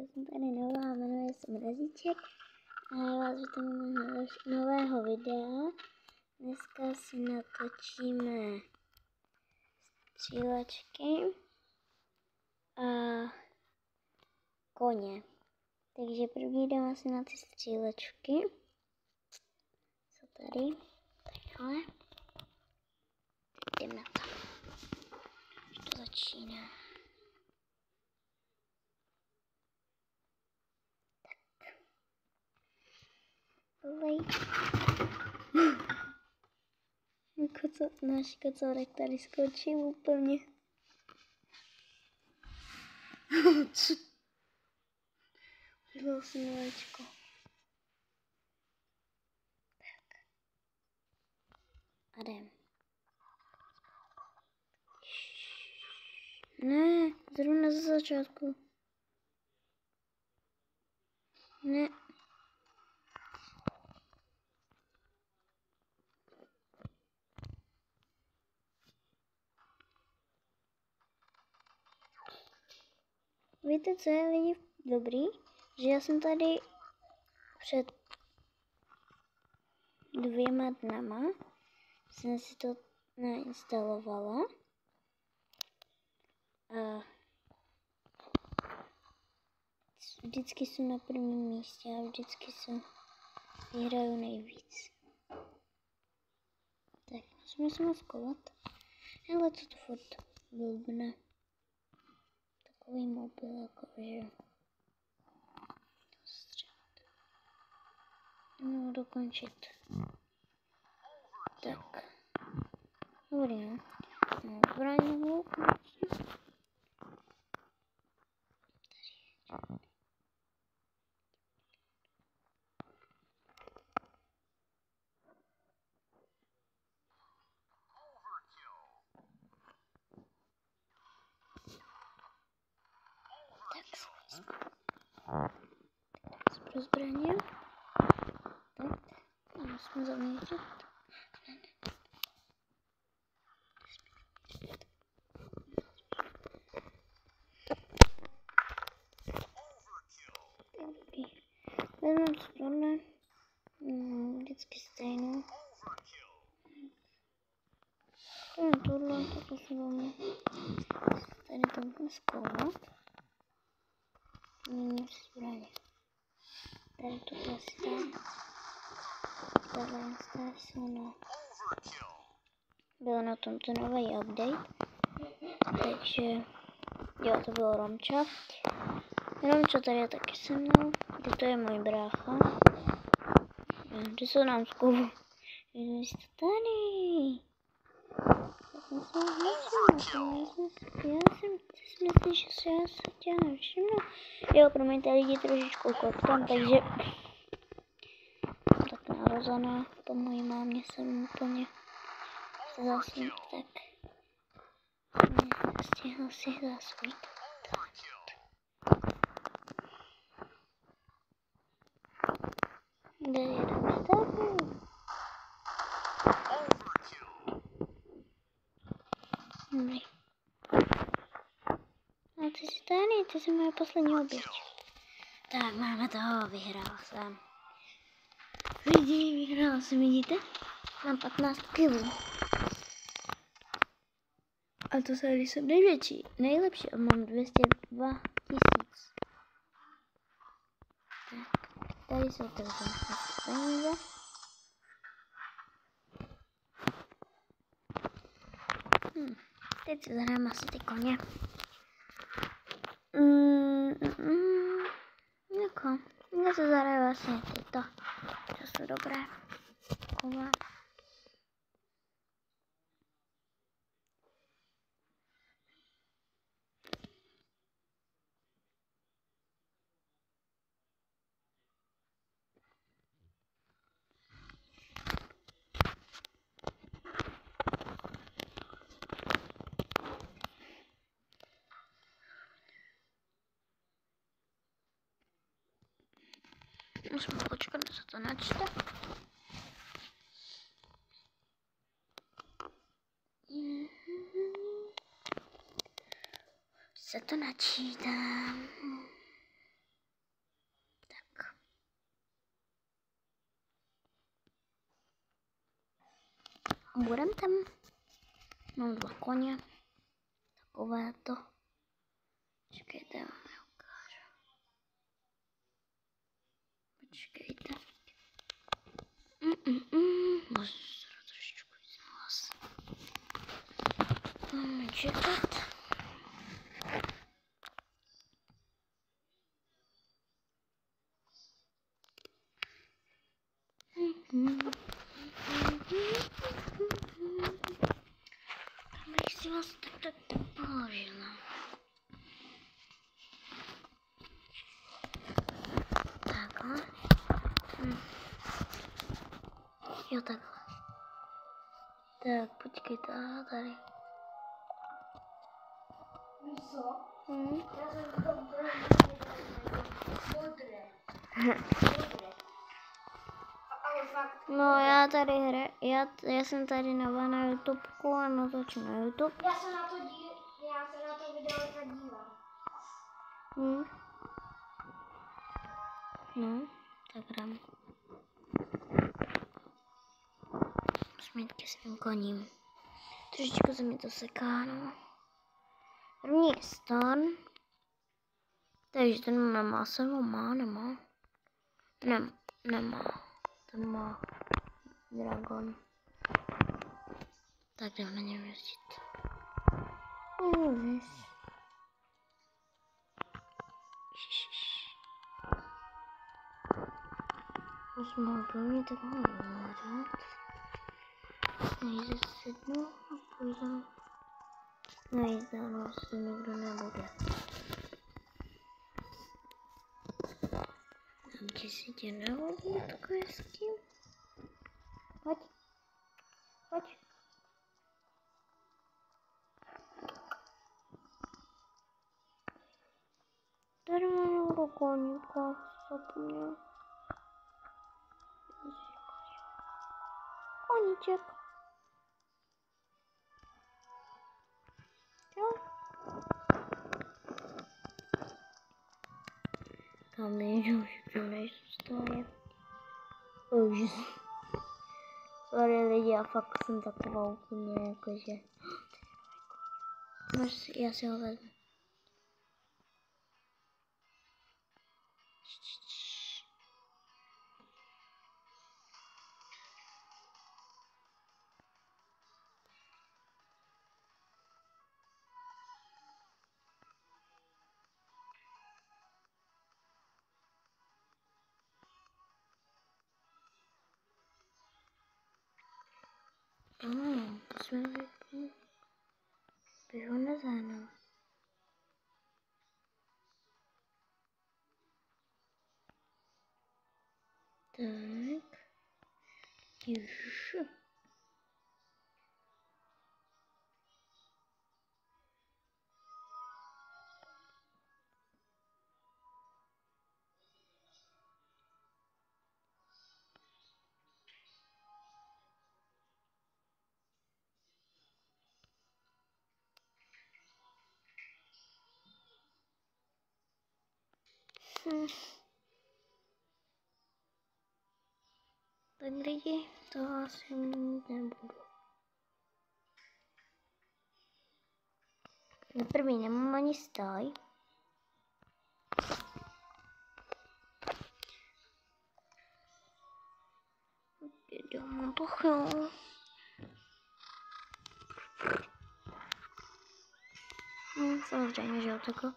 já jsem tady nová, jmenuje se Mrazíček a já vás vítám nového videa. Dneska si natočíme střílečky a koně. Takže první jdeme asi na ty střílečky. Jsou tady. Takhle. Jdeme na to. Už to začíná. Náš kocourek tady skočil úplně. Bylo si mléčko. Tak. A jdem. Ne, zrovna ze začátku. Ne. Víte, co je lidi dobrý? Že já jsem tady před 2 dnama jsem si to nainstalovala a vždycky jsem na prvním místě a vždycky jsem vyhraju nejvíc. Tak, musíme se maskovat. Ale co to furt blbne. Takový mobil, jakože dostřelit. No, dokončit. Tak. Dobrý, no. No, zbraň hluk. Pro zbraně. Tak, musíme zaměřit. Vezmeme tohle. Vždycky stejnou. Tohle, takhle si vezmu. Tady to zkoumat. Měním si zbraně. Tady tohle si dám. Tohle jsou na... Byl na tomto nový update. Takže... Jo, to bylo Romča. Romča tady je taky se mnou. Kde to je můj brácha. Kde jsou nám zkuvu. Vy jste tady. Já jsem myslel, že se já se tě nevšimnu. Jo, promiňte, lidi trošičku kotkám, takže tak narozená po mojí mámě jsem úplně zasnut, tak stihl si zasvít. Kde jedeme tady? Dobrý. A ty jsi tady, ty jsi moje poslední oběť. Tak, máme toho, vyhrál jsem. Vyhrál jsem, vidíte? Mám 15 kg. A to se jsem největší, nejlepší a mám 202 000. Tak, tady jsou ty peníze. Teď si zahrám asi ty koně. Jako, já se zahraju vlastně tyto, to jsou dobré. Kova. Musím počkat, než se to načte. Se to načítám. budem tam. Mám 2 koně. Takové to. Počkejte, já vám ukážu. Počkejte. Můžu se trošičku víc hlas. Máme čekat. Abych si vás tak položila. Takhle. Jo, takhle. Tak, počkejte, aha, tady. Víš co? Já jsem to modré. Ale fakt. No, já tady já jsem tady nová na YouTubeku a natočím na YouTube. Já se na to video podívám. No, tak jdem. Musím jít ke svým koním. Trošičku se mi to seká, no. První je stan. Takže ten nemá sebou, nemá. Nemá. Ten má dragon. Tak jdem na něm jezdit. Už mám první, tak mám rád. Nejde sednu a půjdu. Nejde, no asi nikdo nebude. Tam ti si tě nehodí tak hezky. Pojď. Pojď. Tady mám do koníka, zapomněl. Koníček. Jo. Tam nejdu, že nejsou stále. Sorry lidi, já fakt jsem taková úplně jakože. Já si ho vezmu. To jsme řekli. Bych ho nezahnal. Tak. Ježiši. Tak lidi, to asi mít nebudu. Na první nemám ani stáj. Jdeme to chvíli. Samozřejmě, že jo, takhle.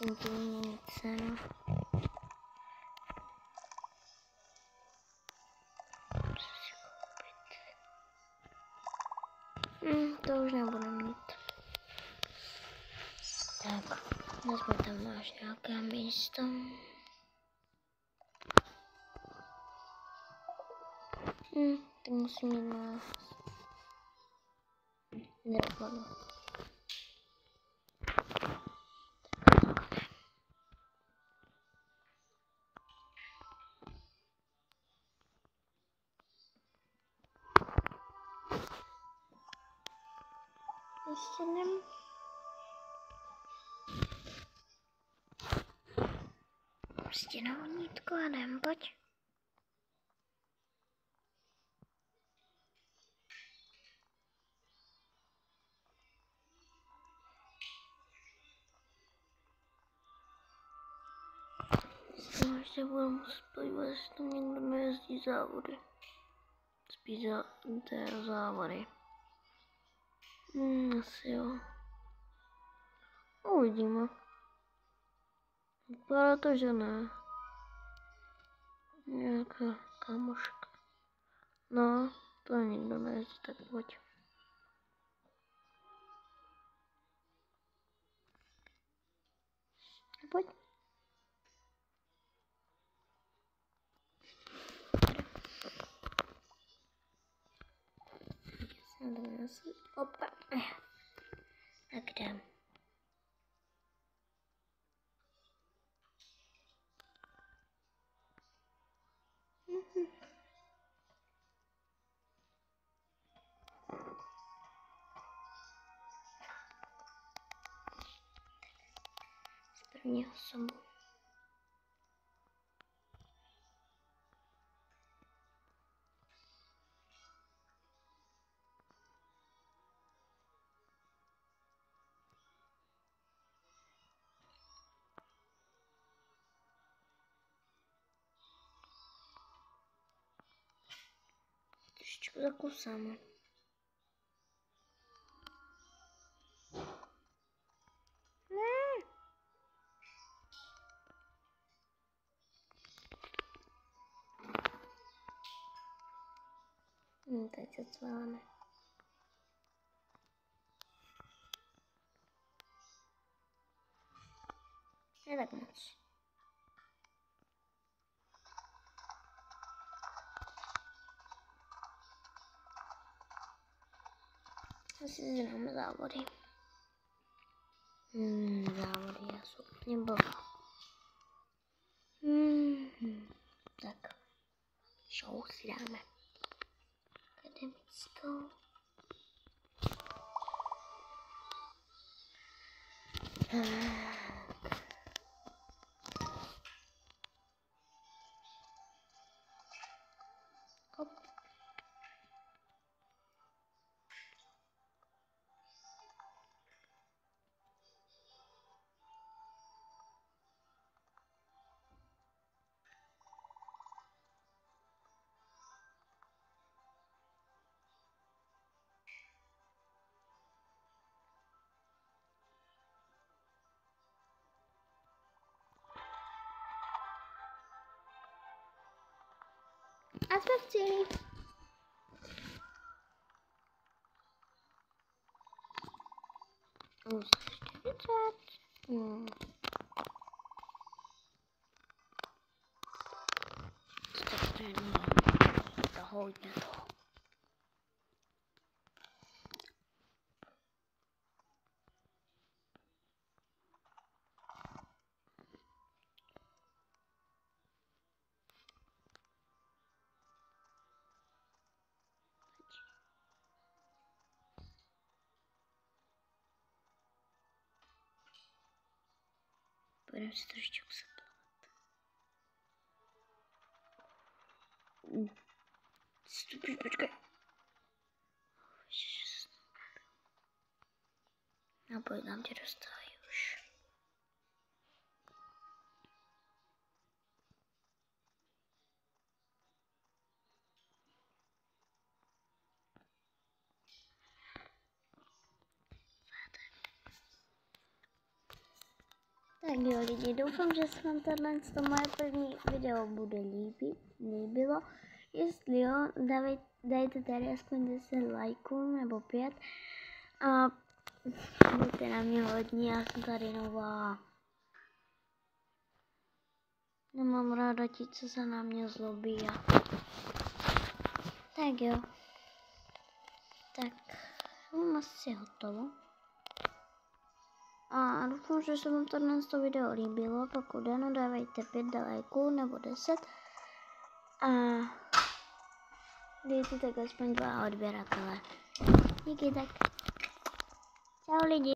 Intimní cena. To už nebudu mít. Tak, vezmu tam máš nějaké místo. Tak musím jít na dragonu. stěnem. Stěnou nítko a jdem, pojď. Ještě budu muset podívat, jestli tam někdo nejezdí závody. Spíš závody. Asi jo. Uvidíme. Vypadá to, že ne. Nějaká kamoška. No, to nikdo nejezdí, tak pojď. Pojď. Opa. Tak jdem. Z první osobu. Trošičku zakusáme. Teď se cváme. Ne tak moc. Asi známe závody. Závody já jsou úplně blbá. Tak. Show si dáme. Akademickou. Hop. A jsme v cíli. Už 40. To hodně toho. Budeme si trošičku zaplavat. Počkej. No pojď, nám tě dostávají už. Tak jo lidi, doufám, že se vám to moje první video líbilo. Jestli jo, dajte tady aspoň 10 lajků nebo 5. A buďte na mě hodní, já jsem tady nová. Nemám ráda ti, co se na mě zlobí. Tak jo. Tak, mám asi hotovo. A doufám, že se vám to video líbilo. Pokud ano, dávejte 5 lajků nebo 10. A dejte tak aspoň 2 odběratele. Díky tak. Čau lidi.